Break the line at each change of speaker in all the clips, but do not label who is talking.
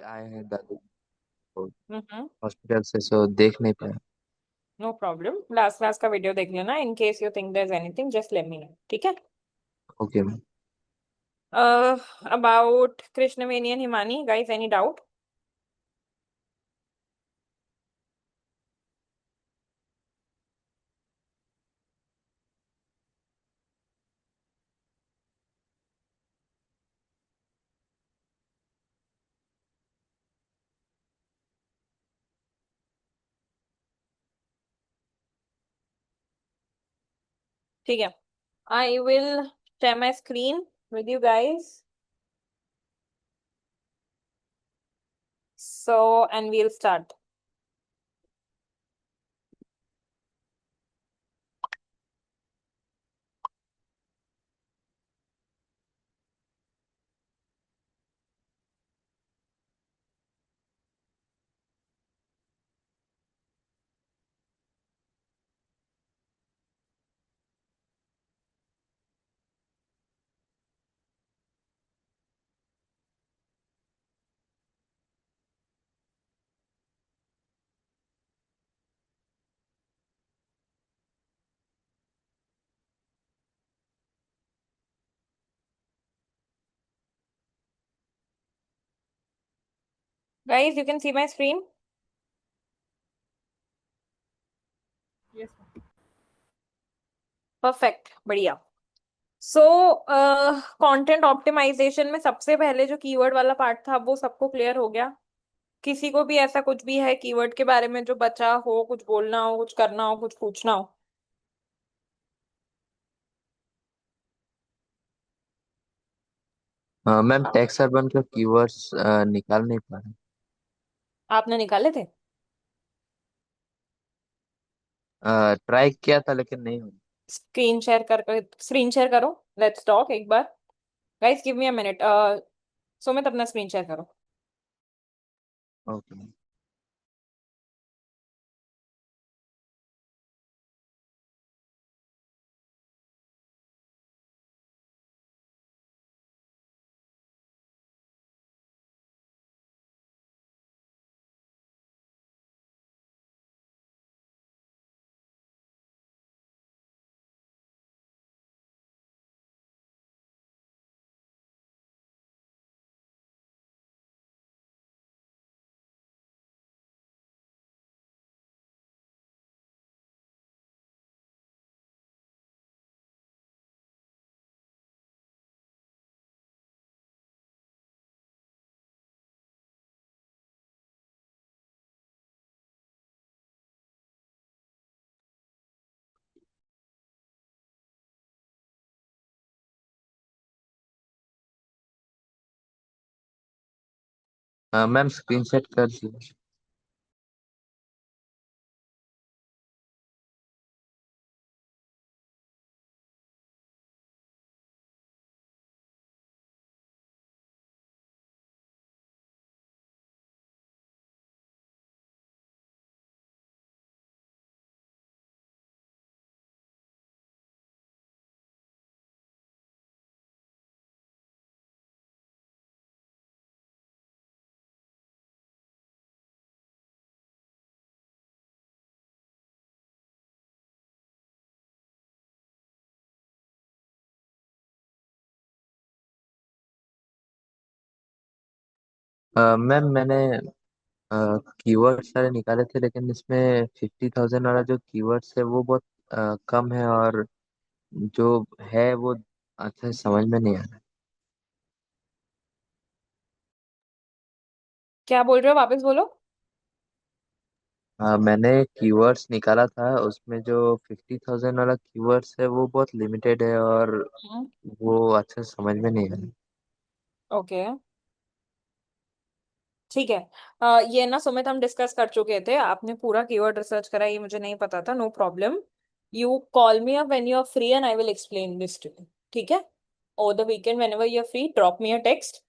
आए हैं दादी को
हम्म।
हॉस्पिटल से, सो देख नहीं पाया।
नो प्रॉब्लम, लास्ट क्लास का वीडियो देख लेना। In case you think there is anything just let me know, ठीक है।
Okay ma'am.
About Krishnaveni and Himani, guys any doubt? ठीक है, I will share my screen with you guys, so and we'll start. Guys you can see my screen.
Yes.
Perfect, बढ़िया। So content optimisation में सबसे पहले जो keyword वाला part था वो सबको क्लियर हो गया? किसी को भी ऐसा कुछ भी है कीवर्ड के बारे में जो बचा हो, कुछ बोलना हो, कुछ करना हो, कुछ पूछना हो?
मैम टैक्स अर्बन का कीवर्ड्स निकाल नहीं पा रहे।
आपने निकाले थे?
ट्राई किया था लेकिन नहीं हुआ।
स्क्रीन शेयर करो, लेट्स टॉक एक बार। Guys give me a minute. Sumit अपना स्क्रीन शेयर करो।
Okay ma'am. Ma'am screen share कर दिया। मैम मैंने कीवर्ड सारे निकाले थे, लेकिन इसमें 50,000 वाला जो कीवर्ड्स है वो बहुत कम है, और जो है वो अच्छा से समझ में नहीं आ रहा
क्या बोल रहे हो, वापस बोलो।
है। मैंने कीवर्ड्स निकाला था, उसमें जो 50,000 वाला कीवर्ड्स है वो बहुत लिमिटेड है, और वो अच्छा से समझ में नहीं आ रहा।
ओके, ठीक है। ये ना सुमित हम डिस्कस कर चुके थे, आपने पूरा कीवर्ड रिसर्च करा, ये मुझे नहीं पता था। No problem, you call me up when you are free and I will explain this to you, ठीक है? Over the weekend whenever you are free drop me a text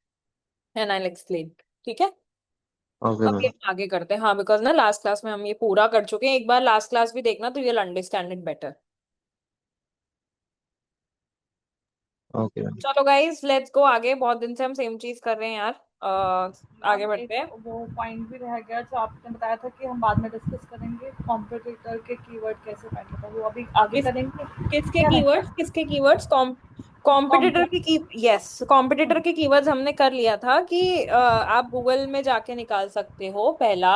and I will explain, ठीक है?
Okay
अब ये
ma'am.
हम आगे करते हैं। हाँ, बिकॉज ना लास्ट क्लास में हम ये पूरा कर चुके हैं, एक बार लास्ट क्लास भी देखना तो you will understand it better.
Okay ma'am.
चलो गाइस लेट्स गो आगे, बहुत दिन से हम सेम चीज कर रहे हैं यार। आगे
मैम
बढ़ते
एक
हैं।
वो पॉइंट भी रह गया जो आपने बताया था कि हम बाद में डिस्कस करेंगे, कॉम्पिटिटर के कीवर्ड कैसे फाइंड करना, वो अभी आगे
किस
करेंगे
किसके
या नहीं?
कीवर्ड्स, किसके कीवर्ड्स? Competitor
competitor.
के की यस, कॉम्पिटिटर के कीवर्ड्स हमने कर लिया था कि आप गूगल में जाके निकाल सकते हो, पहला।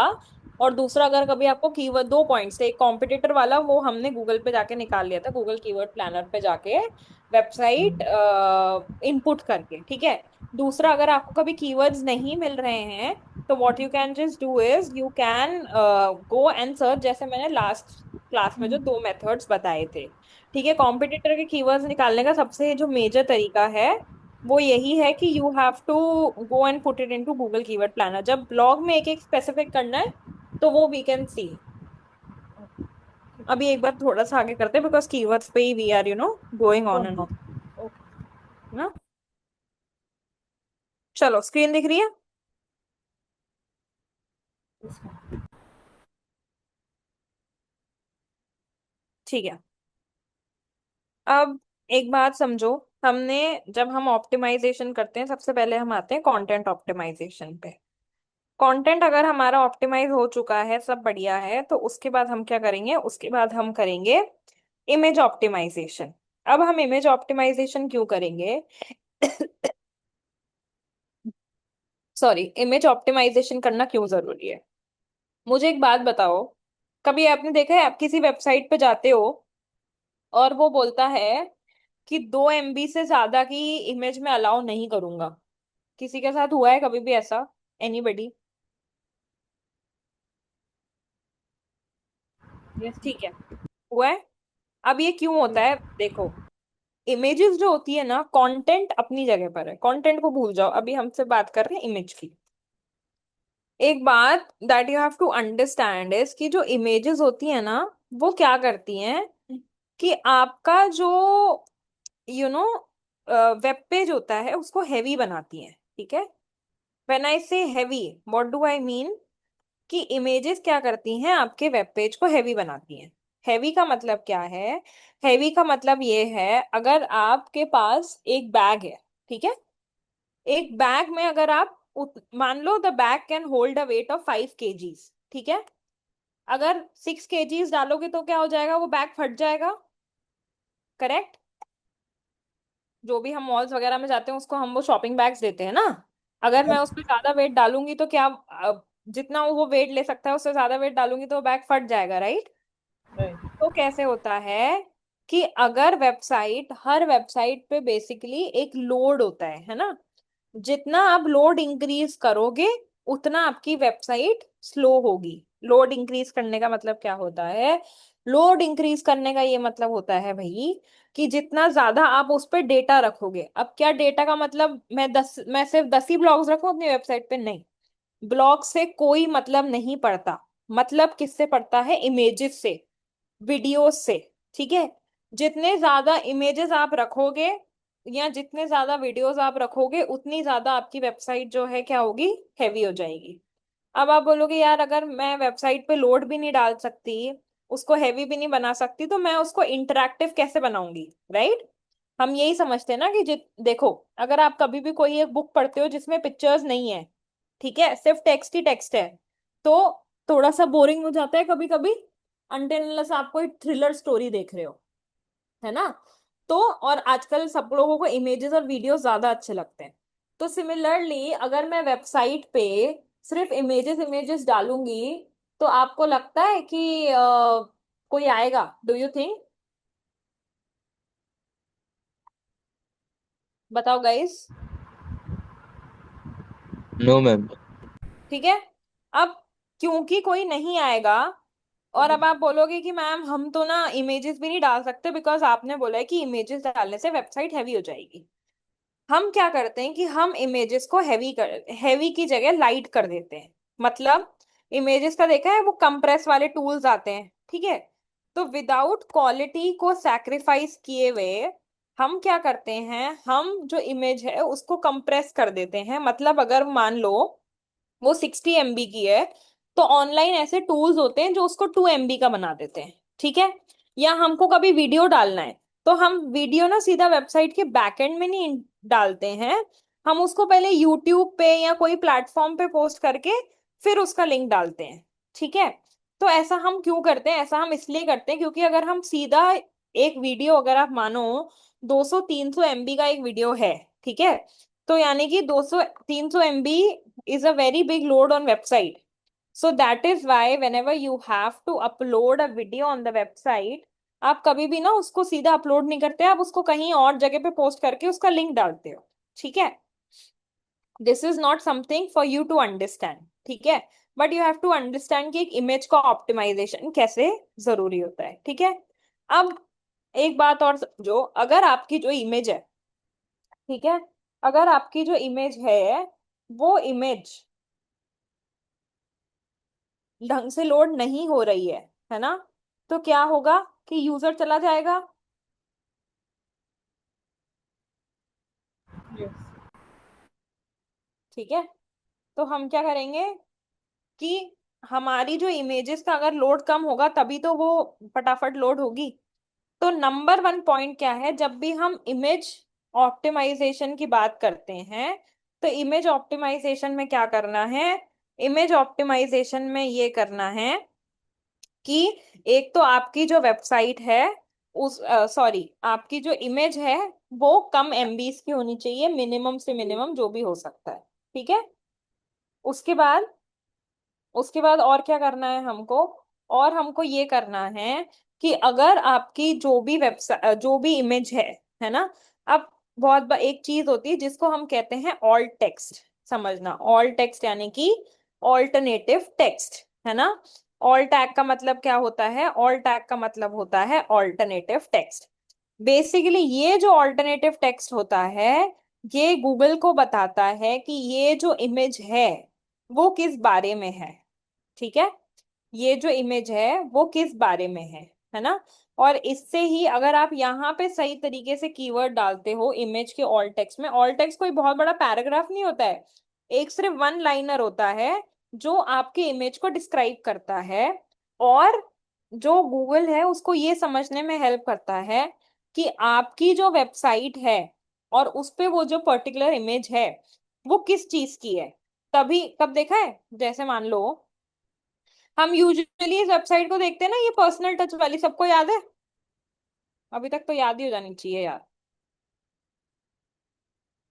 और दूसरा, अगर कभी आपको कीवर्ड, दो पॉइंट्स थे, एक कॉम्पिटिटर वाला वो हमने गूगल पे जाके निकाल लिया था, गूगल कीवर्ड प्लानर पे जाके वेबसाइट इनपुट करके, ठीक है। दूसरा, अगर आपको कभी कीवर्ड्स नहीं मिल रहे हैं तो what you can just do is you can go and search, जैसे मैंने लास्ट क्लास में जो दो मेथड्स बताए थे। ठीक है, कॉम्पिटिटर के कीवर्ड्स निकालने का सबसे जो मेजर तरीका है वो यही है कि you have to go and put it into Google keyword planner. जब ब्लॉग में एक एक स्पेसिफिक करना है तो वो वी कैन सी। अभी एक बार थोड़ा सा आगे करते हैं, बिकॉज कीवर्ड्स पे ही we are going on and on,
okay.
ना। चलो, स्क्रीन दिख रही है? ठीक है। अब एक बात समझो, हमने, जब हम ऑप्टिमाइजेशन करते हैं सबसे पहले हम आते हैं कंटेंट ऑप्टिमाइजेशन पे। कंटेंट अगर हमारा ऑप्टिमाइज हो चुका है, सब बढ़िया है, तो उसके बाद हम क्या करेंगे? उसके बाद हम करेंगे इमेज ऑप्टिमाइजेशन। अब हम इमेज ऑप्टिमाइजेशन क्यों करेंगे? सॉरी, इमेज ऑप्टिमाइजेशन करना क्यों जरूरी है? मुझे एक बात बताओ, कभी आपने देखा है आप किसी वेबसाइट पे जाते हो और वो बोलता है कि 2 MB से ज्यादा की इमेज में अलाउ नहीं करूंगा? किसी के साथ हुआ है कभी भी ऐसा? एनीबडी?
यस।
ठीक है, हुआ है। अब ये क्यों होता है? देखो, इमेजेस जो होती है ना, कंटेंट अपनी जगह पर है, कंटेंट को भूल जाओ, अभी हमसे बात कर रहे हैं इमेज की। एक बात that you have to understand is कि जो इमेजेस होती है ना, वो क्या करती हैं कि आपका जो नो वेब पेज होता है उसको हैवी बनाती हैं, ठीक है। व्हेन आई से heavy, what do I mean? कि इमेजेस क्या करती हैं, आपके वेब पेज को हैवी बनाती हैं। हैवी का मतलब क्या है? हैवी का मतलब ये है, अगर आपके पास एक बैग है, ठीक है, एक बैग में अगर आप मान लो the bag can hold a weight of 5 kgs, ठीक है। अगर 6 kgs डालोगे तो क्या हो जाएगा? वो बैग फट जाएगा, करेक्ट। जो भी हम मॉल्स वगैरह में जाते हैं उसको हम वो शॉपिंग बैग्स देते हैं ना। अगर मैं उस पर ज्यादा वेट डालूंगी तो क्या जितना वो वेट ले सकता है उससे ज्यादा वेट डालूंगी तो बैग फट जाएगा, राइट।
राइट।
तो कैसे होता है कि अगर वेबसाइट, हर वेबसाइट पे बेसिकली एक लोड होता है ना, जितना आप लोड इंक्रीज करोगे उतना आपकी वेबसाइट स्लो होगी। लोड इंक्रीज करने का मतलब क्या होता है? लोड इंक्रीज करने का ये मतलब होता है भाई कि जितना ज्यादा आप उस पर डेटा रखोगे। अब क्या डेटा का मतलब, मैं सिर्फ 10 ही ब्लॉग्स रखूं अपनी वेबसाइट पे? नहीं, ब्लॉग से कोई मतलब नहीं पड़ता। मतलब किससे पड़ता है? इमेजेस से, वीडियोस से, ठीक है। जितने ज्यादा इमेजेस आप रखोगे या जितने ज्यादा वीडियोस आप रखोगे उतनी ज्यादा आपकी वेबसाइट जो है क्या होगी? हैवी हो जाएगी। अब आप बोलोगे यार अगर मैं वेबसाइट पे लोड भी नहीं डाल सकती, उसको हैवी भी नहीं बना सकती, तो मैं उसको इंटरैक्टिव कैसे बनाऊंगी, राइट। हम यही समझते हैं ना कि देखो, अगर आप कभी भी कोई एक बुक पढ़ते हो जिसमें पिक्चर्स नहीं है, ठीक है, सिर्फ टेक्स्ट ही टेक्स्ट है, तो थोड़ा सा बोरिंग हो जाता है कभी कभी, अनटिल अनलेस आप कोई थ्रिलर स्टोरी देख रहे हो, है ना। तो और आजकल सब लोगों को इमेजेस और वीडियोस ज्यादा अच्छे लगते हैं। तो सिमिलरली अगर मैं वेबसाइट पे सिर्फ इमेजेस इमेजेस डालूंगी तो आपको लगता है कि कोई आएगा? Do you think? बताओ गाइस।
No ma'am.
ठीक है। अब क्योंकि कोई नहीं आएगा, और अब आप बोलोगे कि मैम हम तो ना इमेजेस भी नहीं डाल सकते बिकॉज आपने बोला है कि इमेजेस डालने से वेबसाइट हैवी हो जाएगी। हम क्या करते हैं कि हम इमेजेस को हैवी की जगह लाइट कर देते हैं। मतलब इमेजेस का देखा है वो कंप्रेस वाले टूल्स आते हैं, ठीक है। तो विदाउट क्वालिटी को सैक्रिफाइस किए हुए हम क्या करते हैं, हम जो इमेज है उसको कंप्रेस कर देते हैं। मतलब अगर मान लो वो 60 MB की है, तो ऑनलाइन ऐसे टूल्स होते हैं जो उसको 2 MB का बना देते हैं, ठीक है। या हमको कभी वीडियो डालना है तो हम वीडियो ना सीधा वेबसाइट के बैकएंड में नहीं डालते हैं, हम उसको पहले यूट्यूब पे या कोई प्लेटफॉर्म पे पोस्ट करके फिर उसका लिंक डालते हैं। ठीक है। तो ऐसा हम क्यों करते हैं? ऐसा हम इसलिए करते हैं क्योंकि अगर हम सीधा एक वीडियो, अगर आप मानो 200-300 MB का एक वीडियो है, ठीक है, तो यानी कि 200-300 MB is a very big load on website. So that is why whenever you have to upload a video on the website, आप कभी भी ना उसको सीधा अपलोड नहीं करते, आप उसको कहीं और जगह पे पोस्ट करके उसका लिंक डालते हो। ठीक है। This is not something for you to understand. ठीक है। But you have to understand कि एक इमेज का ऑप्टिमाइजेशन कैसे जरूरी होता है। ठीक है। अब एक बात और समझो, अगर आपकी जो इमेज है, ठीक है, अगर आपकी जो इमेज है वो इमेज ढंग से लोड नहीं हो रही है ना, तो क्या होगा कि यूजर चला जाएगा।
यस।
ठीक है। तो हम क्या करेंगे कि हमारी जो इमेजेस का अगर लोड कम होगा तभी तो वो फटाफट लोड होगी। तो नंबर वन पॉइंट क्या है, जब भी हम इमेज ऑप्टिमाइजेशन की बात करते हैं, तो इमेज ऑप्टिमाइजेशन में क्या करना है? इमेज ऑप्टिमाइजेशन में ये करना है कि एक तो आपकी जो वेबसाइट है, उस सॉरी, आपकी जो इमेज है वो कम एमबीज की होनी चाहिए, मिनिमम से मिनिमम जो भी हो सकता है। ठीक है। उसके बाद, उसके बाद और क्या करना है हमको? और हमको ये करना है कि अगर आपकी जो भी वेबसाइट, जो भी इमेज है ना, अब एक चीज होती है जिसको हम कहते हैं ऑल्ट टेक्स्ट। समझना, ऑल्ट टेक्स्ट यानी कि ऑल्टरनेटिव टेक्स्ट, है ना। ऑल्ट टैग का मतलब क्या होता है? ऑल्ट टैग का मतलब होता है ऑल्टरनेटिव टेक्स्ट। बेसिकली ये जो ऑल्टरनेटिव टेक्स्ट होता है, ये गूगल को बताता है कि ये जो इमेज है वो किस बारे में है। ठीक है। ये जो इमेज है वो किस बारे में है ना। और इससे ही अगर आप यहाँ पे सही तरीके से कीवर्ड डालते हो इमेज के ऑल टेक्स्ट में, ऑल टेक्स्ट कोई बहुत बड़ा पैराग्राफ नहीं होता है, एक सिर्फ वन लाइनर होता है जो आपके इमेज को डिस्क्राइब करता है, और जो गूगल है उसको ये समझने में हेल्प करता है कि आपकी जो वेबसाइट है और उस पे वो जो पर्टिकुलर इमेज है वो किस चीज की है। तभी कब देखा है, जैसे मान लो हम यूजुअली इस वेबसाइट को देखते हैं ना, ये पर्सनल टच वाली, सबको याद है? अभी तक तो याद ही हो जानी चाहिए यार,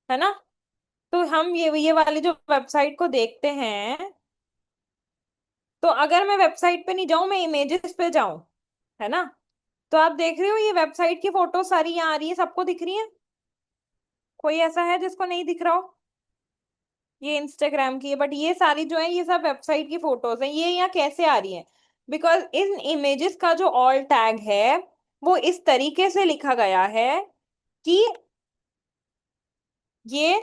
है ना। तो हम ये वाली जो वेबसाइट को देखते हैं, तो अगर मैं वेबसाइट पे नहीं जाऊं, मैं इमेजेस पे जाऊं, है ना, तो आप देख रहे हो ये वेबसाइट की फोटो सारी यहाँ आ रही है, सबको दिख रही है? कोई ऐसा है जिसको नहीं दिख रहा हो? ये इंस्टाग्राम की है, बट ये सारी जो है ये सब वेबसाइट की फोटोज हैं। ये यहाँ कैसे आ रही हैं? बिकॉज इन इमेजेस का जो ऑल टैग है वो इस तरीके से लिखा गया है कि ये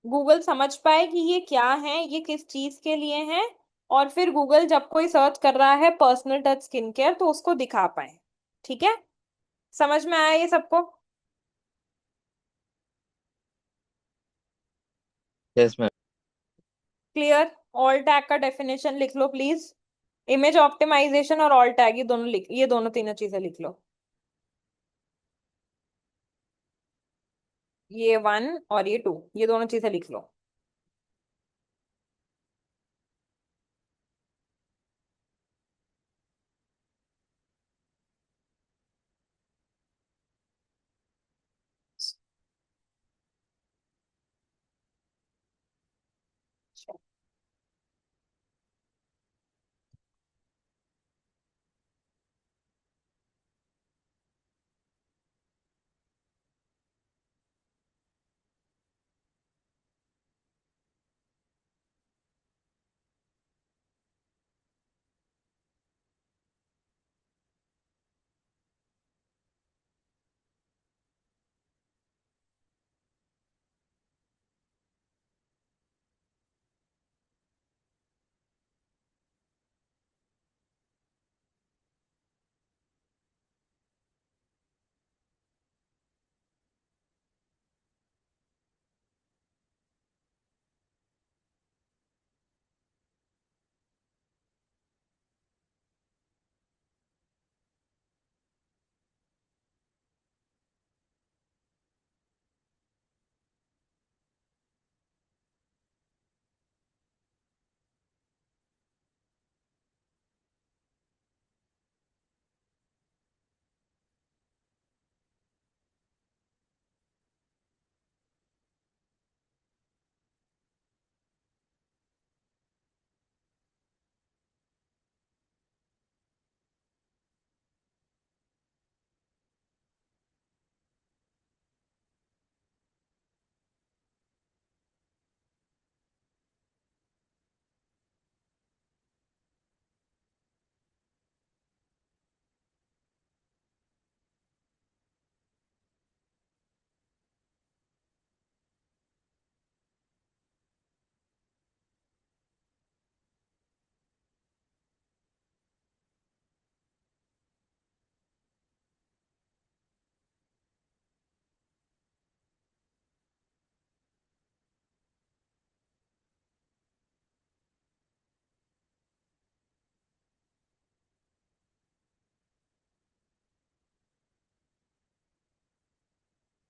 गूगल समझ पाए कि ये क्या है, ये किस चीज के लिए है, और फिर गूगल जब कोई सर्च कर रहा है पर्सनल टच स्किन केयर तो उसको दिखा पाए। ठीक है। समझ में आया ये सबको?
Yes ma'am.
Clear? All tag का डेफिनेशन लिख लो प्लीज। इमेज ऑप्टिमाइजेशन और ऑल टैग, ये दोनों लिख, ये दोनों तीनों चीजें लिख लो। ये वन और ये टू, ये दोनों चीजें लिख लो।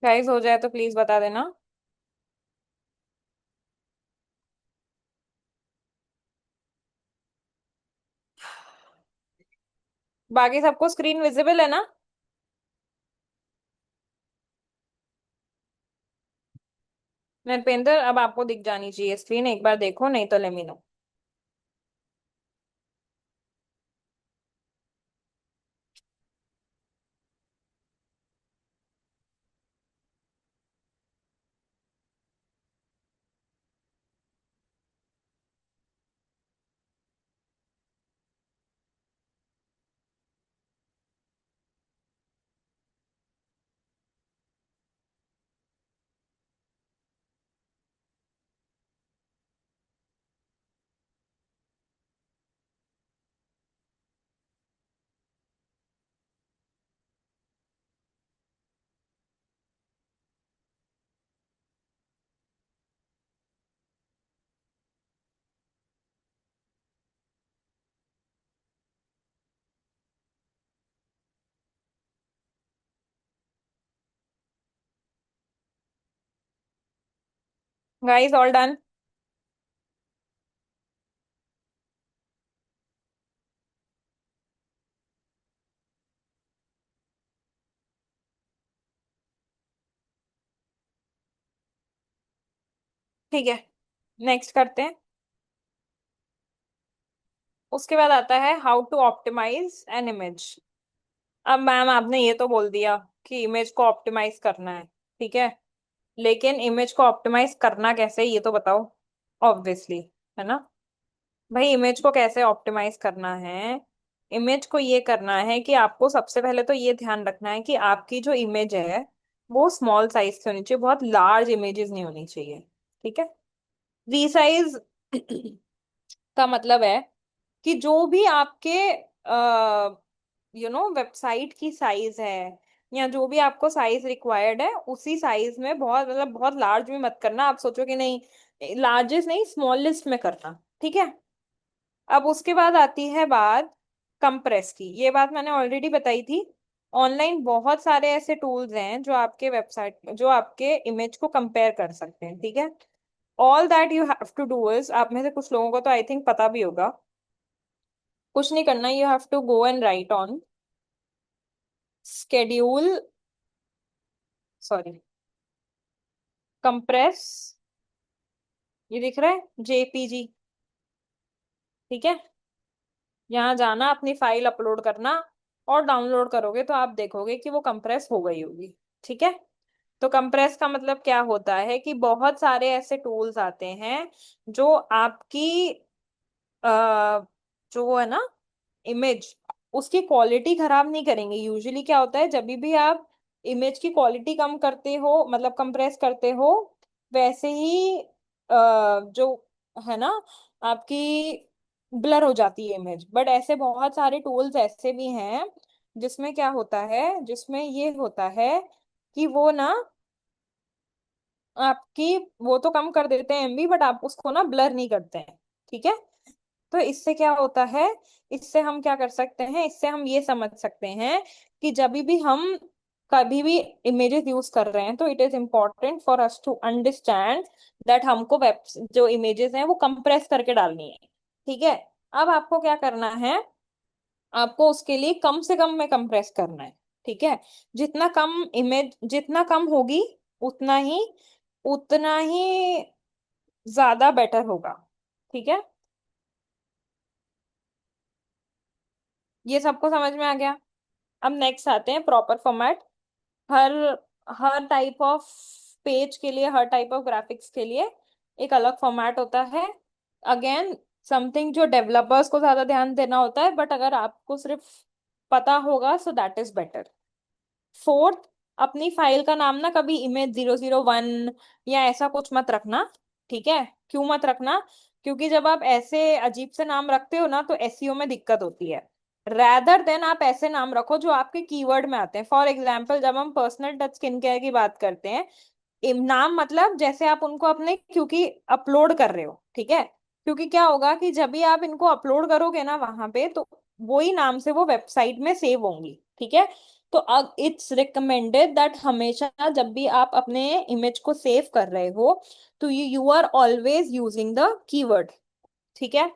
गाइस हो जाए तो प्लीज बता देना। बाकी सबको स्क्रीन विजिबल है ना? नरपेंद्र अब आपको दिख जानी चाहिए स्क्रीन, एक बार देखो नहीं तो let me know. Guys all done? ठीक है, नेक्स्ट करते हैं। उसके बाद आता है how to optimize an image. अब मैम आपने ये तो बोल दिया कि इमेज को ऑप्टिमाइज करना है, ठीक है, लेकिन इमेज को ऑप्टिमाइज करना कैसे ये तो बताओ। ऑब्वियसली, है ना भाई, इमेज को कैसे ऑप्टिमाइज करना है? इमेज को ये करना है कि आपको सबसे पहले तो ये ध्यान रखना है कि आपकी जो इमेज है वो स्मॉल साइज की होनी चाहिए, बहुत लार्ज इमेजेस नहीं होनी चाहिए। ठीक है, रीसाइज का मतलब है कि जो भी आपके वेबसाइट की साइज है, या जो भी आपको साइज रिक्वायर्ड है उसी साइज में, बहुत मतलब बहुत लार्ज में मत करना। आप सोचो कि नहीं, लार्जेस्ट नहीं, स्मॉलेस्ट में करना। ठीक है, अब उसके बाद आती है बात कंप्रेस की। ये बात मैंने ऑलरेडी बताई थी। ऑनलाइन बहुत सारे ऐसे टूल्स हैं जो आपके वेबसाइट, जो आपके इमेज को कंपेयर कर सकते हैं। ठीक है, all that you have to do is, आप में से कुछ लोगों को तो आई थिंक पता भी होगा, कुछ नहीं करना, you have to go and write on schedule, sorry, compress, ये दिख रहा है जेपीजी। ठीक है, यहाँ जाना, अपनी फाइल अपलोड करना, और डाउनलोड करोगे तो आप देखोगे कि वो कंप्रेस हो गई होगी। ठीक है, तो कंप्रेस का मतलब क्या होता है कि बहुत सारे ऐसे टूल्स आते हैं जो आपकी जो वो है ना इमेज, उसकी क्वालिटी खराब नहीं करेंगे। यूजुअली क्या होता है, जब भी आप इमेज की क्वालिटी कम करते हो, मतलब कंप्रेस करते हो, वैसे ही जो है ना आपकी ब्लर हो जाती है इमेज। बट ऐसे बहुत सारे टूल्स ऐसे भी हैं जिसमें क्या होता है, जिसमें ये होता है कि वो ना आपकी वो तो कम कर देते हैं एमबी, बट आप उसको ना ब्लर नहीं करते हैं। ठीक है, तो इससे क्या होता है, इससे हम क्या कर सकते हैं, इससे हम ये समझ सकते हैं कि जब भी हम कभी भी इमेजेस यूज कर रहे हैं तो it is important for us to understand that हमको वेब जो इमेजेस हैं वो कंप्रेस करके डालनी है। ठीक है, अब आपको क्या करना है, आपको उसके लिए कम से कम में कंप्रेस करना है। ठीक है, जितना कम इमेज, जितना कम होगी उतना ही ज्यादा बेटर होगा। ठीक है, ये सबको समझ में आ गया? अब नेक्स्ट आते हैं proper format. Her her type of page के लिए, हर टाइप ऑफ ग्राफिक्स के लिए एक अलग फॉर्मेट होता है। अगेन, समथिंग जो डेवलपर्स को ज्यादा ध्यान देना होता है, बट अगर आपको सिर्फ पता होगा so that is better. Fourth, अपनी फाइल का नाम ना कभी image 001 या ऐसा कुछ मत रखना। ठीक है, क्यों मत रखना? क्योंकि जब आप ऐसे अजीब से नाम रखते हो ना तो एसईओ में दिक्कत होती है। रैदर देन आप ऐसे नाम रखो जो आपके कीवर्ड में आते हैं। फॉर एग्जाम्पल, जब हम पर्सनल टच स्किन केयर की बात करते हैं, नाम मतलब जैसे आप उनको अपने, क्योंकि अपलोड कर रहे हो। ठीक है, क्योंकि क्या होगा कि जब भी आप इनको अपलोड करोगे ना वहां पे, तो वही नाम से वो वेबसाइट में सेव होंगी। ठीक है। तो अब इट्स रिकमेंडेड दैट हमेशा जब भी आप अपने इमेज को सेव कर रहे हो तो you are always using the keyword. ठीक है।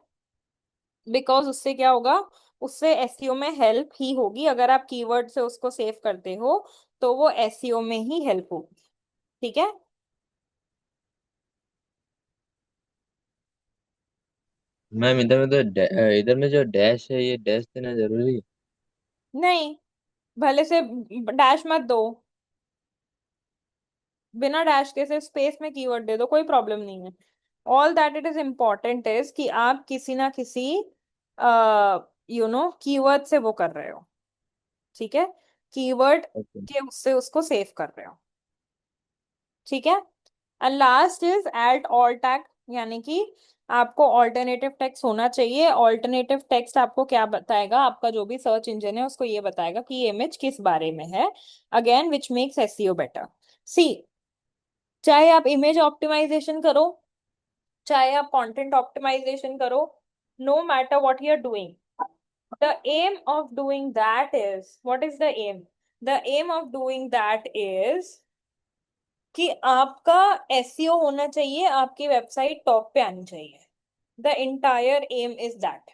बिकॉज उससे क्या होगा, उससे एसईओ में हेल्प ही होगी। अगर आप कीवर्ड से उसको सेव करते हो तो वो एसईओ में ही हेल्प होगी। ठीक है।
मैम इधर में तो इधर में जो डैश है ये डैश देना जरूरी है?
नहीं, भले से डैश मत दो, बिना डैश के सिर्फ स्पेस में कीवर्ड दे दो, कोई प्रॉब्लम नहीं है। All that it is important is कि आप किसी ना किसी कीवर्ड से वो कर रहे हो। ठीक है। Keyword
okay.
के उससे उसको सेव कर रहे हो। ठीक है। And last is add alt tag, यानी कि आपको ऑल्टरनेटिव टेक्स्ट होना चाहिए। ऑल्टरनेटिव टेक्स्ट आपको क्या बताएगा, आपका जो भी सर्च इंजन है उसको ये बताएगा कि ये इमेज किस बारे में है। Again which makes SEO better. See, चाहे आप इमेज ऑप्टिमाइजेशन करो, चाहे आप कंटेंट ऑप्टिमाइजेशन करो, no matter what you are doing, the aim of doing that is, what is the aim? The aim of doing that is कि आपका SEO होना चाहिए, आपकी वेबसाइट टॉप पे आनी चाहिए। The entire aim is that.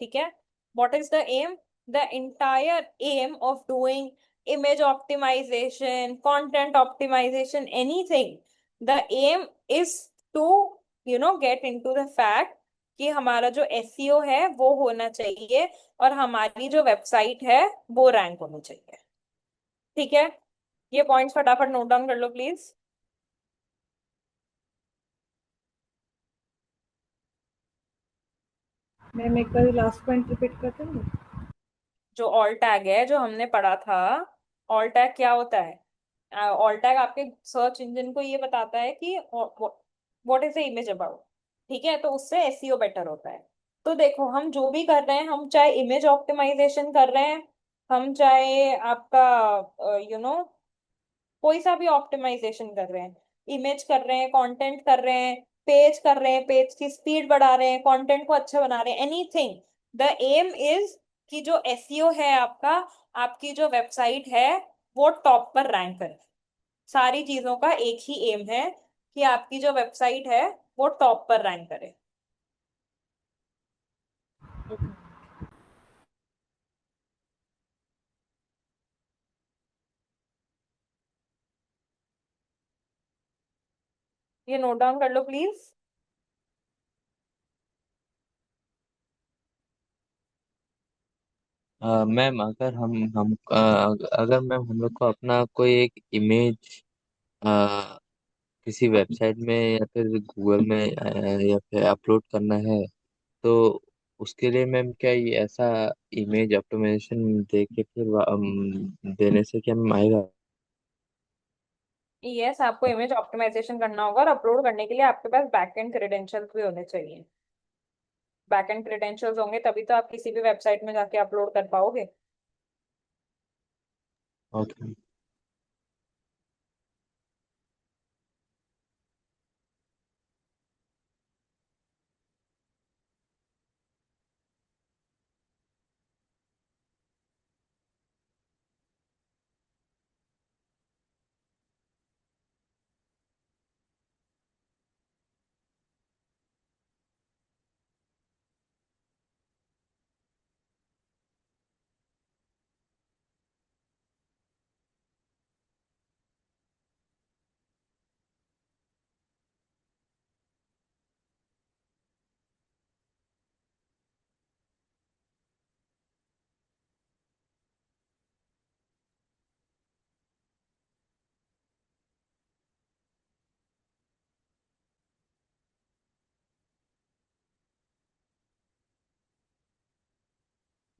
ठीक है। What is the aim? The entire aim of doing image optimization, content optimization, anything, the aim is to get into the fact कि हमारा जो एसईओ है वो होना चाहिए और हमारी जो वेबसाइट है वो रैंक होनी चाहिए। ठीक है। ये पॉइंट्स फटाफट नोट डाउन कर लो प्लीज।
मैम एक बार लास्ट पॉइंट रिपीट कर देंगे?
जो ऑल टैग है जो हमने पढ़ा था, ऑल टैग क्या होता है? ऑल टैग आपके सर्च इंजन को ये बताता है कि what is the image about. ठीक है। तो उससे एसईओ बेटर होता है। तो देखो, हम जो भी कर रहे हैं, हम चाहे इमेज ऑप्टिमाइजेशन कर रहे हैं, हम चाहे आपका कोई सा भी ऑप्टिमाइजेशन कर रहे हैं, इमेज कर रहे हैं, कंटेंट कर रहे हैं, पेज कर रहे हैं, पेज की स्पीड बढ़ा रहे हैं, कंटेंट को अच्छा बना रहे हैं, एनीथिंग, द एम इज कि जो एसईओ है आपका, आपकी जो वेबसाइट है वो टॉप पर रैंक करे। सारी चीजों का एक ही एम है कि आपकी जो वेबसाइट है वो टॉप पर रैंक करे। ये नोट डाउन कर लो प्लीज।
मैम अगर अगर मैम हम लोग को अपना कोई एक इमेज किसी वेबसाइट में या फिर गूगल में या फिर अपलोड करना है, तो उसके लिए मैम क्या ये ऐसा इमेज ऑप्टिमाइजेशन दे के फिर देने से क्या मैम आएगा?
यस, आपको इमेज ऑप्टिमाइजेशन करना होगा और अपलोड करने के लिए आपके पास बैकएंड क्रेडेंशियल्स भी होने चाहिए। बैकएंड क्रेडेंशियल्स होंगे तभी तो आप किसी भी वेबसाइट में जाके अपलोड कर पाओगे।
ओके।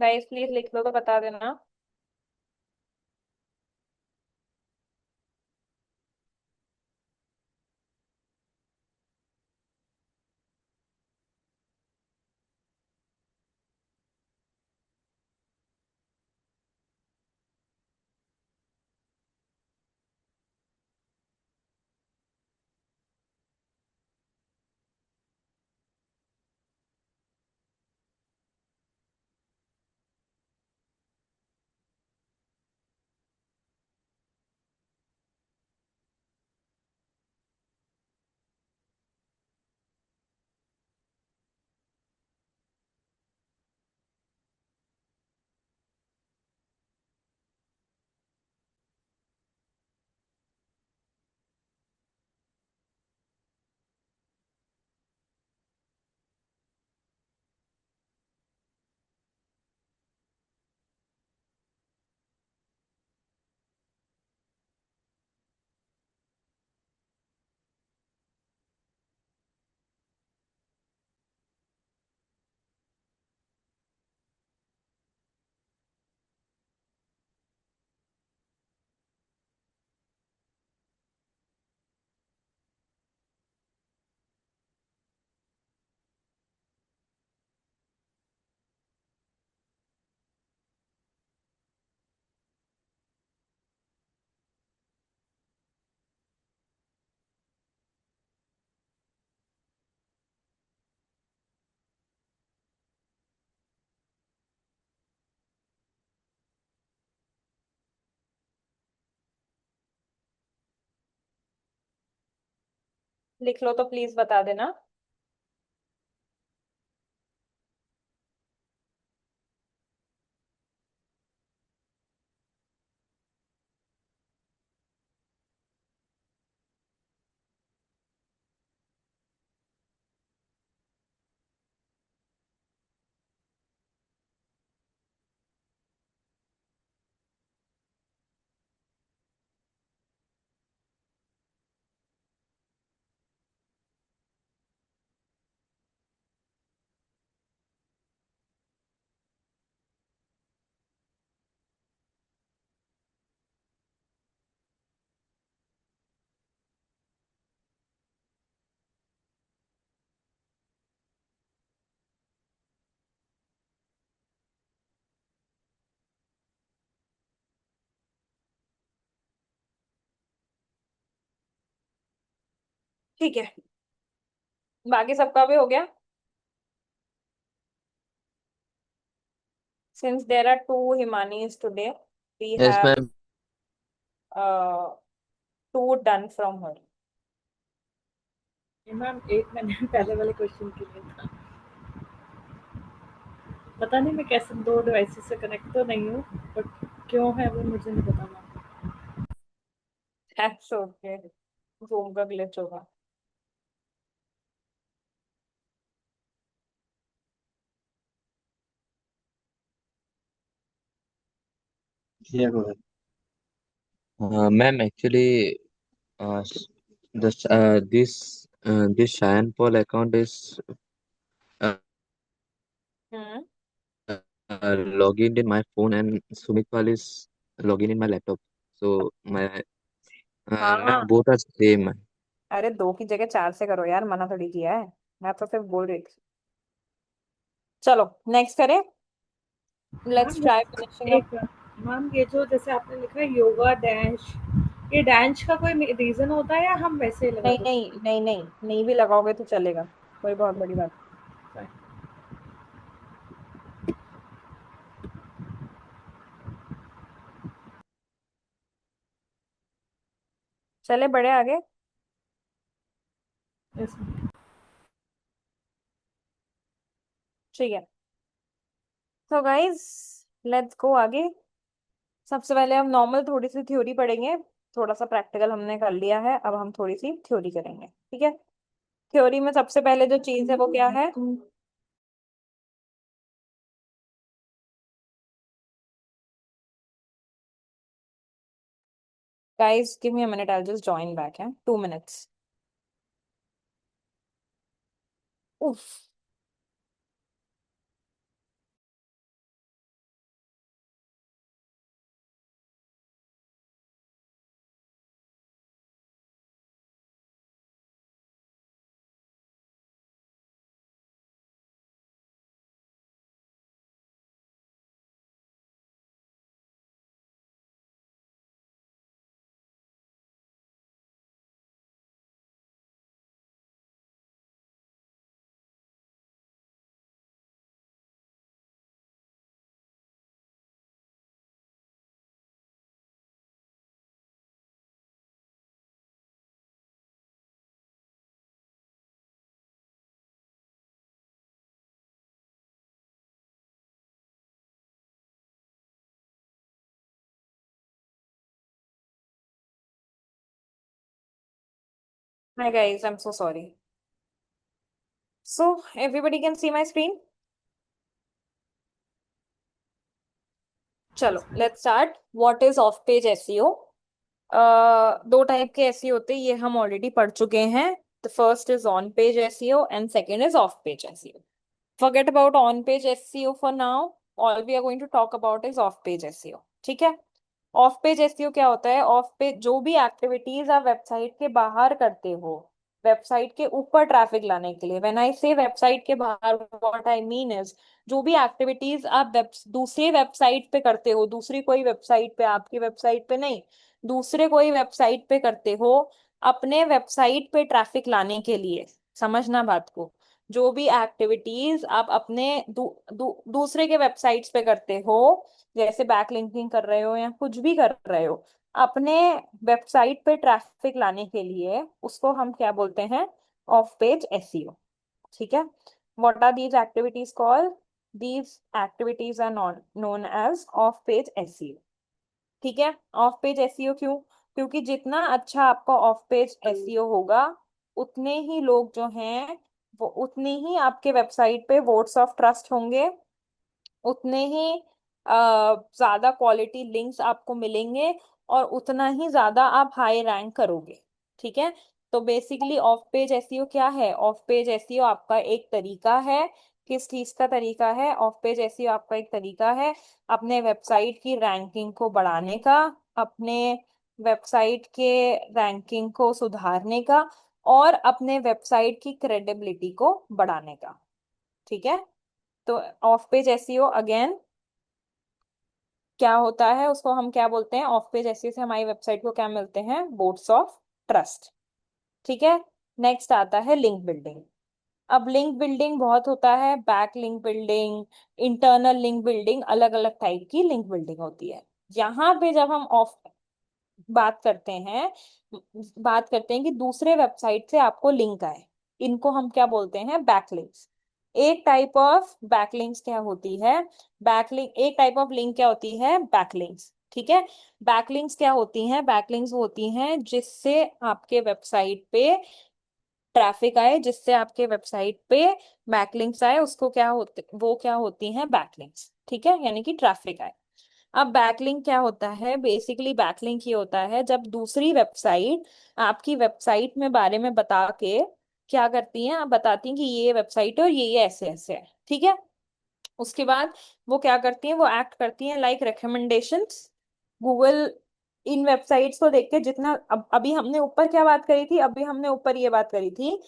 गाइस प्लीज लिख लो तो बता देना। लिख लो तो प्लीज बता देना। ठीक है, बाकी सबका भी हो गया। Since there are two Himanis today, we
yes
have
ma'am.
uh, two done from her.
Ma'am एक मैंने पहले वाले क्वेश्चन के लिए था, पता नहीं मैं कैसे दो डिवाइसेस से कनेक्ट तो नहीं हूँ, बट क्यों है वो मुझे नहीं पता मैम।
That's okay. Zoom का glitch होगा।
Ma'am actually this Cheyenne Paul account is uh,
hmm.
logged in my phone and Sumit Pal is logged in my laptop. So my
हाँ,
ma'am both are same.
अरे दो की जगह चार से करो यार, मना थोड़ी किया है। मैं तो सिर्फ बोल रही थी। चलो नेक्स्ट करें। Let's
ma'am
try finishing up.
एक मैम ये जो जैसे आपने लिखा है योगा डैश, ये डैश का कोई रीजन होता है या हम वैसे ही लगा
नहीं
देते
नहीं नहीं नहीं, नहीं भी लगाओगे तो चलेगा, कोई बहुत बड़ी बात।
हैं?
चले बड़े आगे।
Yes ma'am.
ठीक है, तो गाइस लेट्स गो आगे। सबसे पहले हम नॉर्मल थोड़ी सी थ्योरी पढ़ेंगे। थोड़ा सा प्रैक्टिकल हमने कर लिया है, अब हम थोड़ी सी थ्योरी करेंगे, ठीक है। थ्योरी में सबसे पहले जो चीज है वो क्या है? Guys give me a minute, I will just join back है, 2 minutes। उफ। Hi guys, I am so sorry. So everybody can see my screen? चलो let's start. What is off page SEO? दो टाइप के SEO होते हैं, ये हम already पढ़ चुके हैं। The first is on page SEO and second is off page SEO. Forget about on page SEO for now. All we are going to talk about is off page SEO, ठीक है। Of page SEO क्या होता है? Of page जो भी activities आप website के बाहर करते हो, वेबसाइट के ऊपर ट्रैफिक लाने के लिए। व्हेन आई से वेबसाइट के बाहर, व्हाट आई मीन इज जो भी एक्टिविटीज आप दूसरे वेबसाइट पे करते हो, दूसरी कोई वेबसाइट पे, आपकी वेबसाइट पे नहीं, दूसरे कोई वेबसाइट पे करते हो, अपने वेबसाइट पे ट्रैफिक लाने के लिए। समझना बात को। जो भी एक्टिविटीज आप अपने दूसरे के वेबसाइट्स पे करते हो, जैसे बैकलिंकिंग कर रहे हो या कुछ भी कर रहे हो, अपने वेबसाइट पे ट्रैफिक लाने के लिए, उसको हम क्या बोलते हैं? Off page SEO. ठीक है। What are these activities called? These activities are known as off page SEO. ठीक है। ऑफ पेज एसईओ क्यों? क्योंकि जितना अच्छा आपका ऑफ पेज एसईओ होगा, उतने ही लोग जो हैं वो उतनी ही आपके वेबसाइट पे वोट्स ऑफ ट्रस्ट होंगे, उतने ही ज्यादा क्वालिटी लिंक्स आपको मिलेंगे, और उतना ही ज्यादा आप हाई रैंक करोगे। ठीक है। तो बेसिकली ऑफ पेज एसईओ क्या है? ऑफ पेज एसईओ आपका एक तरीका है। किस चीज का तरीका है? ऑफ पेज एसईओ आपका एक तरीका है अपने वेबसाइट की रैंकिंग को बढ़ाने का, अपने वेबसाइट के रैंकिंग को सुधारने का, और अपने वेबसाइट की क्रेडिबिलिटी को बढ़ाने का। ठीक है। तो ऑफ पेज एसईओ अगेन क्या होता है? उसको हम क्या बोलते हैं? ऑफ पेज एसईओ से हमारी वेबसाइट को क्या मिलते हैं? Votes of trust. ठीक है। नेक्स्ट आता है लिंक बिल्डिंग। अब लिंक बिल्डिंग बहुत होता है, back link building, internal link building, अलग अलग टाइप की लिंक बिल्डिंग होती है। यहाँ पे जब हम ऑफ बात करते हैं बात करते हैं कि दूसरे वेबसाइट से आपको लिंक आए, इनको हम क्या बोलते हैं? बैकलिंक्स। एक टाइप ऑफ बैकलिंक्स क्या होती है? बैकलिंक एक टाइप ऑफ लिंक क्या होती है? बैकलिंक्स। ठीक है। बैकलिंक्स क्या होती हैं? बैकलिंक्स होती हैं जिससे आपके वेबसाइट पे ट्रैफिक आए, जिससे आपके वेबसाइट पे बैकलिंक्स आए, उसको क्या होते वो क्या होती हैं? बैकलिंक्स। ठीक है, यानी कि ट्रैफिक आए। अब बैकलिंक क्या होता है? बेसिकली बैकलिंक ये होता है जब दूसरी वेबसाइट आपकी वेबसाइट में बारे में बता के क्या करती हैं? आप बताती हैं कि ये वेबसाइट है और ये ऐसे ऐसे है। ठीक है। उसके बाद वो क्या करती हैं? वो एक्ट करती हैं लाइक रिकमेंडेशंस। गूगल इन वेबसाइट्स को देख के जितना अभी हमने ऊपर क्या बात करी थी? अभी हमने ऊपर ये बात करी थी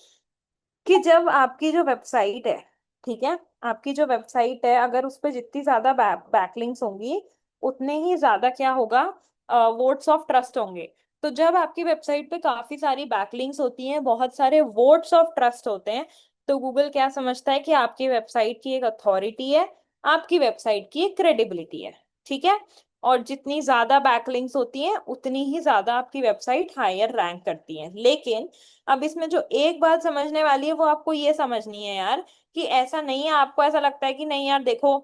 कि जब आपकी जो वेबसाइट है, ठीक है, आपकी जो वेबसाइट है, अगर उस पर जितनी ज्यादा बैकलिंक्स होंगी, उतने ही ज्यादा क्या होगा? वोट्स ऑफ ट्रस्ट होंगे। तो जब आपकी वेबसाइट पे काफी सारी बैकलिंक्स होती हैं, बहुत सारे वोट्स ऑफ ट्रस्ट होते हैं, तो गूगल क्या समझता है कि आपकी वेबसाइट की एक अथॉरिटी है, आपकी वेबसाइट की एक क्रेडिबिलिटी है। ठीक है। और जितनी ज्यादा बैकलिंक्स होती हैं, उतनी ही ज्यादा आपकी वेबसाइट हायर रैंक करती है। लेकिन अब इसमें जो एक बात समझने वाली है वो आपको ये समझनी है यार, कि ऐसा नहीं है। आपको ऐसा लगता है कि नहीं यार देखो,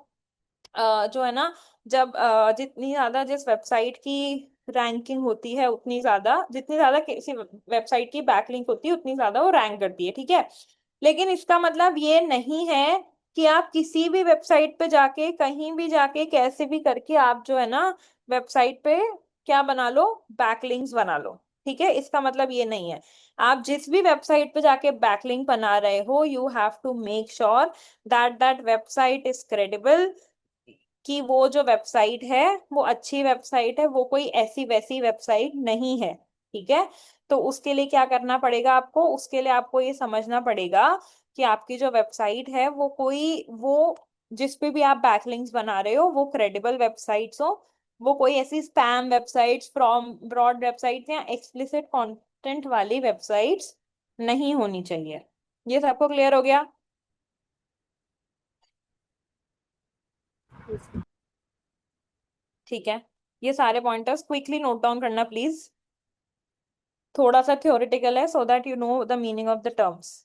जो है ना, जब जितनी ज्यादा जिस वेबसाइट की रैंकिंग होती है, उतनी ज्यादा जितनी ज्यादा किसी वेबसाइट की बैकलिंक होती है, उतनी ज्यादा वो रैंक करती है। ठीक है। लेकिन इसका मतलब ये नहीं है कि आप किसी भी वेबसाइट पे जाके, कहीं भी जाके, कैसे भी करके आप जो है ना वेबसाइट पे क्या बना लो? बैकलिंक्स बना लो। ठीक है। इसका मतलब ये नहीं है। आप जिस भी वेबसाइट पे जाके बैकलिंक बना रहे हो, you have to make sure that that website is credible, कि वो जो वेबसाइट है वो अच्छी वेबसाइट है, वो कोई ऐसी वैसी वेबसाइट नहीं है। ठीक है। तो उसके लिए क्या करना पड़ेगा आपको? उसके लिए आपको ये समझना पड़ेगा कि आपकी जो वेबसाइट है वो जिस पे भी आप बैकलिंक्स बना रहे हो, वो क्रेडिबल वेबसाइट्स हो, वो कोई ऐसी spam websites, from broad websites या एक्सप्लिसिट कंटेंट वाली वेबसाइट्स नहीं होनी चाहिए। ये सबको क्लियर हो गया? ठीक है। ये सारे पॉइंटर्स क्विकली नोट डाउन करना प्लीज। थोड़ा सा थ्योरेटिकल है, so that you know the meaning of the terms.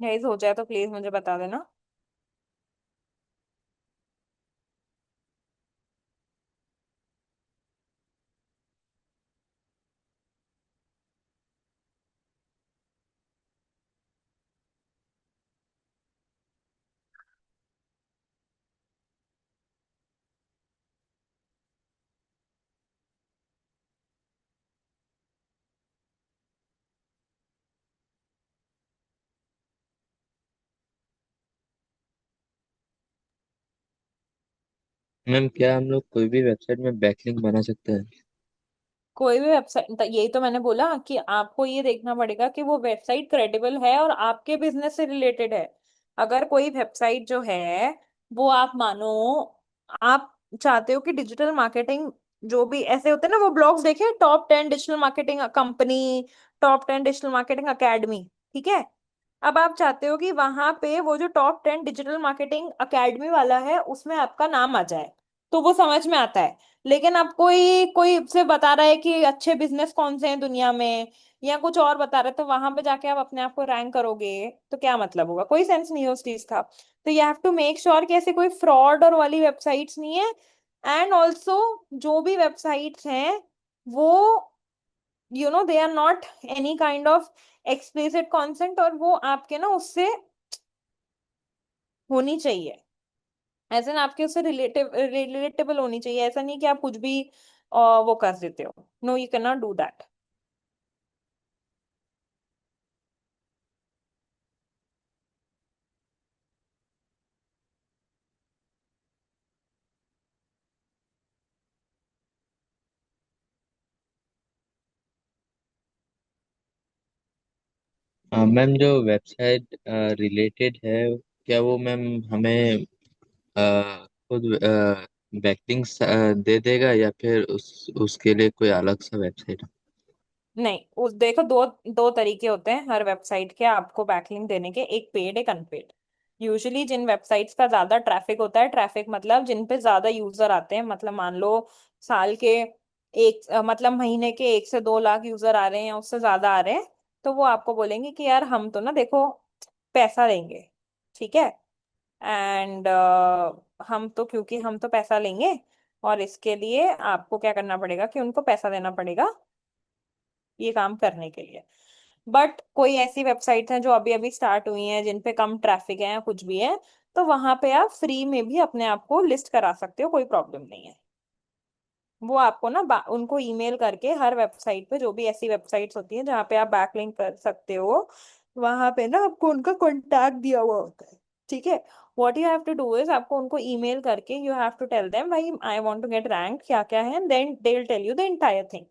Guys हो जाए तो प्लीज मुझे बता देना।
मैम क्या हम लोग कोई भी वेबसाइट में बैकलिंक बना सकते हैं?
कोई भी वेबसाइट, यही तो मैंने बोला कि आपको ये देखना पड़ेगा कि वो वेबसाइट क्रेडिबल है और आपके बिजनेस से रिलेटेड है। अगर कोई वेबसाइट जो है, वो आप मानो, आप चाहते हो कि डिजिटल मार्केटिंग, जो भी ऐसे होते हैं ना वो ब्लॉग्स देखे, top 10 digital marketing company, top 10 digital marketing academy, ठीक है। अब आप चाहते हो कि वहां पे वो जो टॉप 10 डिजिटल मार्केटिंग अकेडमी वाला है उसमें आपका नाम आ जाए, तो वो समझ में आता है। लेकिन अब कोई कोई से बता रहा है कि अच्छे बिजनेस कौन से हैं दुनिया में, या कुछ और बता रहा है, तो वहां पे जाके आप अपने आप को रैंक करोगे तो क्या मतलब होगा? कोई सेंस नहीं है उस चीज का। तो you have to make sure कि ऐसे कोई फ्रॉड और वाली वेबसाइट्स नहीं है। एंड ऑल्सो जो भी वेबसाइट्स हैं वो, they are not any kind of explicit consent, और वो आपके ना उससे होनी चाहिए, ऐसे ना आपके उससे रिलेटेबल होनी चाहिए। ऐसा नहीं कि आप कुछ भी वो कर देते हो। No, you can not do that.
Ma'am जो वेबसाइट रिलेटेड है, क्या वो मैम हमें खुद बैकलिंक्स दे देगा या फिर उसके लिए कोई अलग सा वेबसाइट?
नहीं, उस देखो, दो दो तरीके होते हैं हर वेबसाइट के आपको बैकलिंक देने के, एक पेड एक अनपेड। यूजुअली जिन वेबसाइट्स का ज्यादा ट्रैफिक होता है, ट्रैफिक मतलब जिन पे ज्यादा यूजर आते हैं, मतलब मान लो साल के मतलब महीने के 1 से 2 लाख यूजर आ रहे हैं या उससे ज्यादा आ रहे हैं, तो वो आपको बोलेंगे कि यार हम तो ना देखो पैसा लेंगे, ठीक है। एंड हम तो, क्योंकि हम तो पैसा लेंगे, और इसके लिए आपको क्या करना पड़ेगा कि उनको पैसा देना पड़ेगा ये काम करने के लिए। बट कोई ऐसी वेबसाइट्स हैं जो अभी अभी स्टार्ट हुई हैं जिन पे कम ट्रैफिक है या कुछ भी है, तो वहां पे आप फ्री में भी अपने आप को लिस्ट करा सकते हो, कोई प्रॉब्लम नहीं है। वो आपको ना उनको ईमेल करके, हर वेबसाइट पे जो भी ऐसी वेबसाइट्स होती हैं जहाँ पे आप बैकलिंक कर सकते हो, वहां पे ना आपको उनका कॉन्टैक्ट दिया हुआ होता है, ठीक है। What you have to do is, आपको उनको ईमेल करके you have to tell them भाई I want to get rank, क्या क्या है, then they will tell you the entire thing.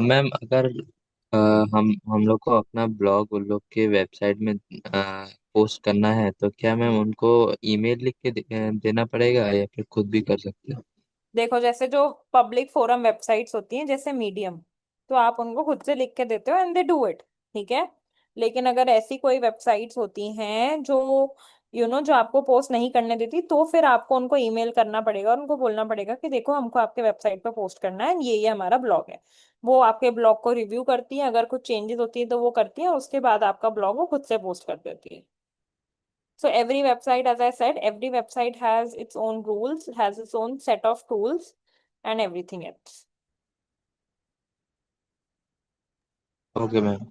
Ma'am अगर अ, हम लोग को अपना ब्लॉग उन लोग के वेबसाइट में पोस्ट करना है, तो क्या मैम उनको ईमेल लिख के देना पड़ेगा या फिर खुद भी कर सकते हैं?
देखो, जैसे जो पब्लिक फोरम वेबसाइट्स होती हैं जैसे मीडियम, तो आप उनको खुद से लिख के देते हो एंड दे डू इट, ठीक है। लेकिन अगर ऐसी कोई वेबसाइट्स होती हैं जो जो आपको पोस्ट नहीं करने देती, तो फिर आपको उनको ईमेल करना पड़ेगा और उनको बोलना पड़ेगा कि देखो हमको आपके वेबसाइट पर पोस्ट करना है, ये हमारा ब्लॉग है। वो आपके ब्लॉग को रिव्यू करती है, अगर कुछ चेंजेस होती है तो वो करती है, और उसके बाद आपका ब्लॉग वो खुद से पोस्ट कर देती है। So every website, as I said, every website has its own rules, has its own set of tools and everything else.
Okay ma'am.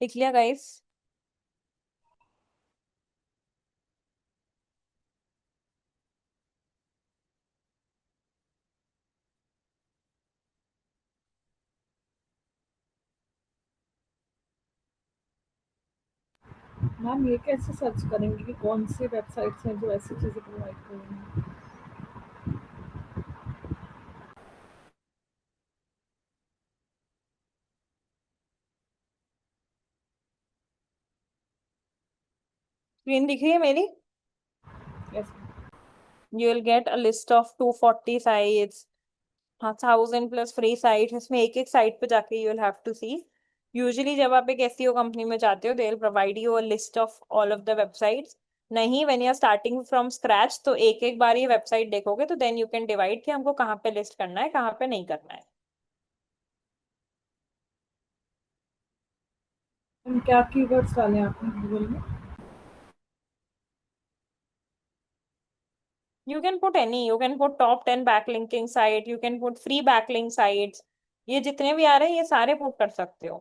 लिख लिया गाइस?
मैम ये कैसे सर्च करेंगे कि कौन सी वेबसाइट्स हैं जो ऐसी चीज़ें प्रोवाइड करेंगी?
स्क्रीन दिख रही है मेरी?
Yes.
You will get a list of 240 sites, 1000 plus free sites. इसमें एक एक साइट पे जाके you will have to see. Usually जब आप एक एसईओ कंपनी में जाते हो, they will provide you a list of all of the websites. नहीं, when you are starting from scratch तो एक एक बार ये वेबसाइट देखोगे तो देन यू कैन डिवाइड कि हमको कहाँ पे लिस्ट करना है, कहाँ पे नहीं करना है।
क्या कीवर्ड्स डाले आपने गूगल में?
You can put any, you can put top 10 backlinking site, you can put free backlink sites। ये जितने भी आ रहे हैं ये सारे पुट कर सकते हो।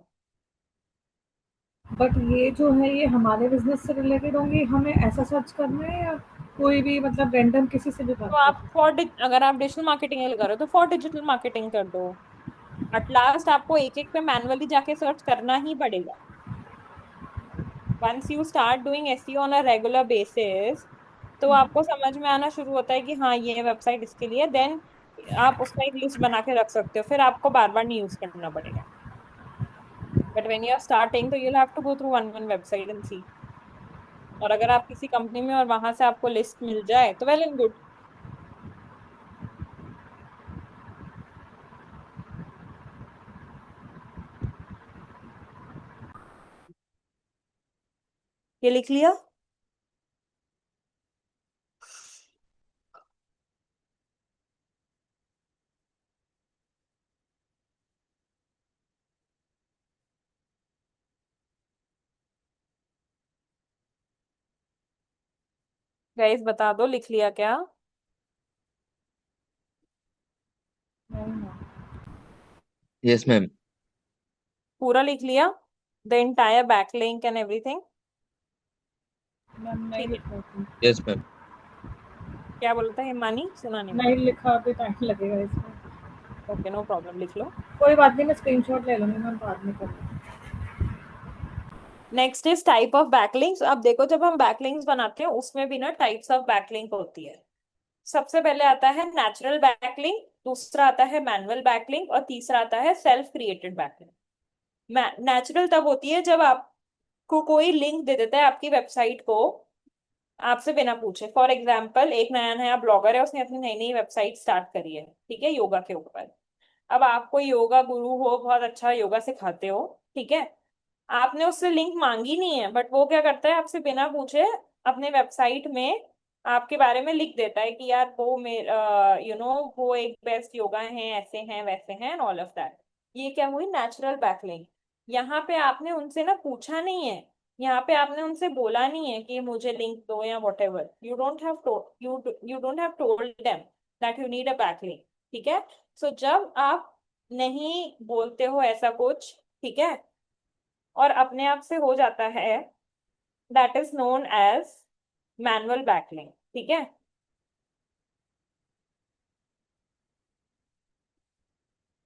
बट ये जो है ये हमारे बिजनेस से रिलेटेड होंगे, हमें ऐसा सर्च करना है या कोई भी मतलब रैंडम किसी से भी
तो
बात कर
आप
सकते
अगर आप डिजिटल मार्केटिंग कर रहे हो तो फॉर डिजिटल मार्केटिंग कर दो। एट लास्ट आपको एक एक पे मैनुअली जाके सर्च करना ही पड़ेगा। Once you start doing SEO on a regular basis तो आपको समझ में आना शुरू होता है कि हाँ ये वेबसाइट इसके लिए, देन आप उसका एक लिस्ट बना के रख सकते हो, फिर आपको बार बार नहीं यूज करना पड़ेगा। But when you are starting तो you have to go through one one website and see. और अगर आप किसी कंपनी में और वहां से आपको लिस्ट मिल जाए तो वेल एंड गुड। ये लिख लिया? गाइस बता दो, लिख लिया क्या?
हैं। नहीं ना।
Yes ma'am.
पूरा लिख लिया? The entire backlink and everything?
Ma'am नहीं
ठीक है।
लिखा थी।
Yes ma'am.
क्या बोलता है हिमानी, सुना नहीं
नहीं
मैंने।
लिखा, अभी टाइम लगेगा इसमें।
ओके, नो प्रॉब्लम, लिख लो।
कोई बात नहीं, मैं स्क्रीनशॉट ले लूंगी, मैं बाद में कर लूंगी।
Next is type of backlinks. अब देखो, जब हम बैकलिंक्स बनाते हैं उसमें भी ना टाइप्स ऑफ बैकलिंक होती है। सबसे पहले आता है नेचुरल बैकलिंक, दूसरा आता है मैनुअल बैकलिंक और तीसरा आता है सेल्फ क्रिएटेड बैकलिंक। नेचुरल तब होती है जब आपको कोई लिंक दे देता है आपकी वेबसाइट को आपसे बिना पूछे। फॉर एग्जाम्पल, एक नया नया ब्लॉगर है, उसने अपनी नई नई वेबसाइट स्टार्ट करी है, ठीक है, योगा के ऊपर। अब आप कोई योगा गुरु हो, बहुत अच्छा योगा सिखाते हो, ठीक है, आपने उससे लिंक मांगी नहीं है, बट वो क्या करता है आपसे बिना पूछे अपने वेबसाइट में आपके बारे में लिख देता है कि यार वो मेरे वो एक बेस्ट योगा है, ऐसे हैं वैसे हैं एंड ऑल ऑफ दैट। ये क्या हुई? Natural backlink. यहाँ पे आपने उनसे ना पूछा नहीं है, यहाँ पे आपने उनसे बोला नहीं है कि मुझे लिंक दो या what ever, you don't have told them that you need a backlink. ठीक है। सो जब आप नहीं बोलते हो ऐसा कुछ, ठीक है, और अपने आप से हो जाता है, that is known as manual backlink. ठीक है।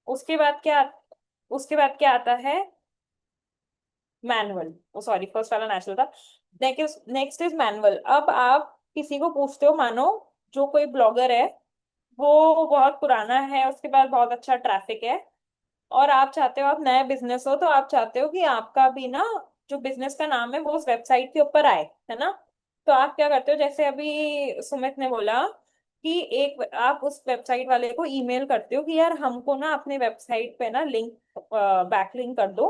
उसके बाद क्या, उसके बाद क्या आता है? मैनुअल। ओ सॉरी, फर्स्ट वाला नेचुरल था। Next is manual. अब आप किसी को पूछते हो, मानो जो कोई ब्लॉगर है, वो बहुत पुराना है, उसके बाद बहुत अच्छा ट्रैफिक है, और आप चाहते हो, आप नया बिजनेस हो तो आप चाहते हो कि आपका भी ना जो बिजनेस का नाम है वो उस वेबसाइट के ऊपर आए, है ना? तो आप क्या करते हो, जैसे अभी सुमित ने बोला कि एक आप उस वेबसाइट वाले को ईमेल करते हो कि यार हमको ना अपने वेबसाइट पे ना लिंक, बैकलिंक कर दो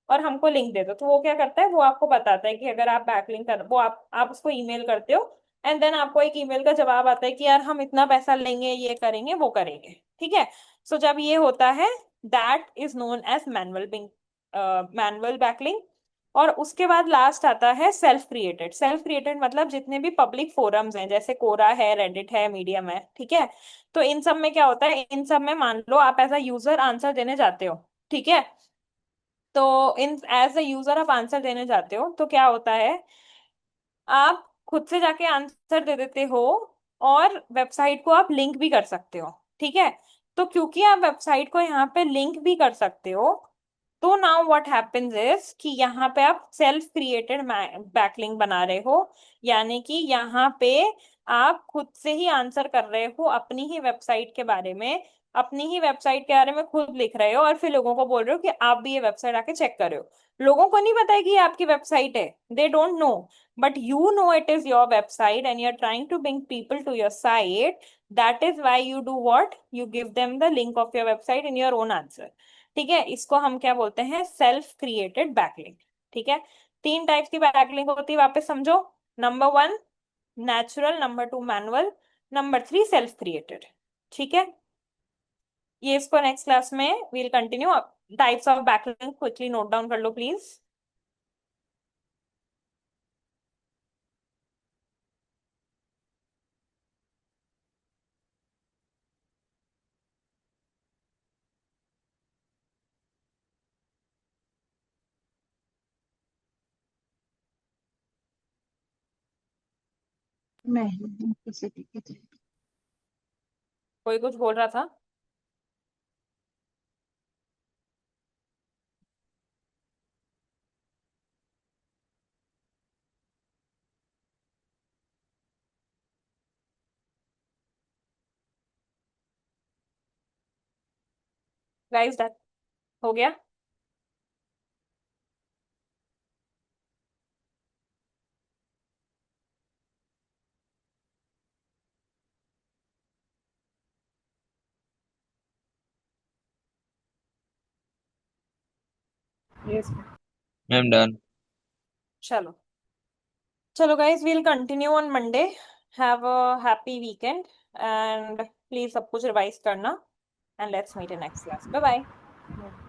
और हमको लिंक दे दो। तो वो क्या करता है, वो आपको बताता है कि अगर आप बैकलिंक कर, वो आप उसको ईमेल करते हो एंड देन आपको एक ईमेल का जवाब आता है कि यार हम इतना पैसा लेंगे, ये करेंगे वो करेंगे। ठीक है। सो जब ये होता है, that is known as manual backlink. और उसके बाद लास्ट आता है सेल्फ क्रिएटेड। सेल्फ क्रिएटेड मतलब जितने भी पब्लिक फोरम्स हैं, जैसे कोरा है, रेडिट है, मीडियम है, ठीक है, तो इन सब में क्या होता है, इन सब में मान लो आप एज अ यूजर आंसर देने जाते हो, ठीक है, तो इन एज अ यूजर आप आंसर देने जाते हो तो क्या होता है, आप खुद से जाके आंसर दे देते हो और वेबसाइट को आप लिंक भी कर सकते हो। ठीक है। तो क्योंकि आप वेबसाइट को यहाँ पे लिंक भी कर सकते हो, तो नाउ व्हाट हैपेंस इज कि यहाँ पे आप सेल्फ क्रिएटेड बैकलिंक बना रहे हो, यानी कि यहाँ पे आप खुद से ही आंसर कर रहे हो अपनी ही वेबसाइट के बारे में, अपनी ही वेबसाइट के बारे में खुद लिख रहे हो और फिर लोगों को बोल रहे हो कि आप भी ये वेबसाइट आके चेक कर रहे हो। लोगों को नहीं पता है कि ये आपकी वेबसाइट है, they don't know, but you know it is your website and you are trying to bring people to your site. That is why you do what, you give them the link of your website in your own answer. ठीक है, इसको हम क्या बोलते हैं, self created backlink. ठीक है, तीन टाइप्स की बैकलिंक होती है, वापस समझो। Number one natural, number two manual, number three self created. ठीक है, ये इसको नेक्स्ट क्लास में we'll continue. Types of backlink quickly note down कर लो प्लीज।
नहीं किसी की
कोई कुछ बोल रहा था? गाइस दैट हो गया।
यस।
I'm done.
चलो, चलो guys, we'll continue on Monday. Have a happy weekend and please सब कुछ रिवाइज करना and let's meet in next class. Bye bye.